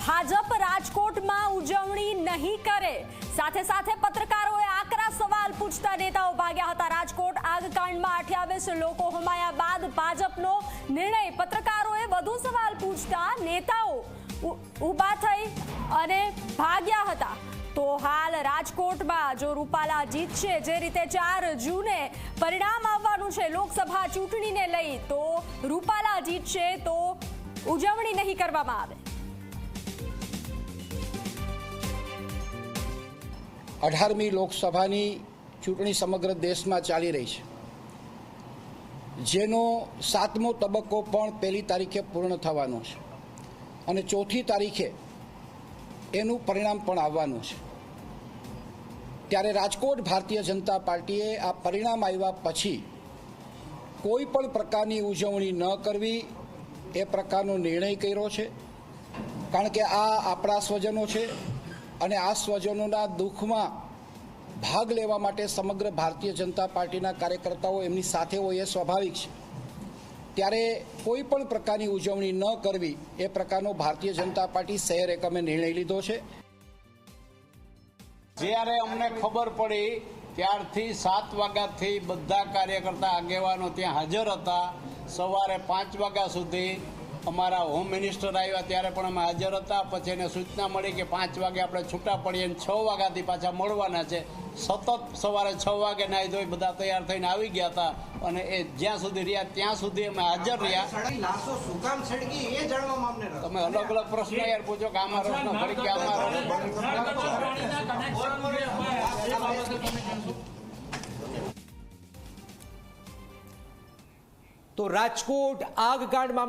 ભાજપ રાજકોટમાં ઉજવણી નહીં કરે, સાથે સાથે પત્રકારોએ આકરા સવાલ પૂછતા નેતાઓ ભાગ્યા હતા। રાજકોટ આગકાંડમાં 28 લોકો હોમાયા બાદ ભાજપનો નિર્ણય, પત્રકારોએ વધુ સવાલ પૂછતા નેતાઓ ઊભા થઈ અને ભાગ્યા હતા। તો હાલ રાજકોટમાં જો રૂપાલા જીતશે, જે રીતે 4 જૂને પરિણામ આવવાનું છે લોકસભા ચૂંટણીને લઈ, તો રૂપાલા જીતશે તો ઉજવણી નહીં કરવામાં આવે। 18મી લોકસભાની ચૂંટણી સમગ્ર દેશમાં ચાલી રહી છે, જેનો 7મો તબક્કો પણ 1લી તારીખે પૂર્ણ થવાનો છે અને 4થી તારીખે એનું પરિણામ પણ આવવાનું છે। ત્યારે રાજકોટ ભારતીય જનતા પાર્ટીએ આ પરિણામ આવ્યા પછી કોઈ પણ પ્રકારની ઉજવણી ન કરવી એ પ્રકારનો નિર્ણય કર્યો છે, કારણ કે આ આપણા સ્વજનો છે અને આ સ્વજનોના દુઃખમાં ભાગ લેવા માટે સમગ્ર ભારતીય જનતા પાર્ટીના કાર્યકર્તાઓ એમની સાથે હોય એ સ્વાભાવિક છે। ત્યારે કોઈ પણ પ્રકારની ઉજવણી ન કરવી એ પ્રકારનો ભારતીય જનતા પાર્ટી શહેર એકમે નિર્ણય લીધો છે। જ્યારે અમને ખબર પડી ત્યારથી 7 વાગ્યાથી બધા કાર્યકર્તા આગેવાનો ત્યાં હાજર હતા। સવારે 5 વાગ્યા સુધી અમારા હોમ મિનિસ્ટર આવ્યા ત્યારે પણ અમે હાજર હતા। પછી એને સૂચના મળી કે 5 વાગે આપણે છૂટા પડીએ અને 6 વાગ્યાથી પાછા મળવાના છે। સતત સવારે 6 વાગે નાહી ધોઈ બધા તૈયાર થઈને આવી ગયા હતા અને એ જ્યાં સુધી રહ્યા ત્યાં સુધી અમે હાજર રહ્યા। તમે અલગ અલગ પ્રશ્ન યાર પૂછો કે આમાં રસ ન ફરી કે તો રાજકોટ આગકાંડમાં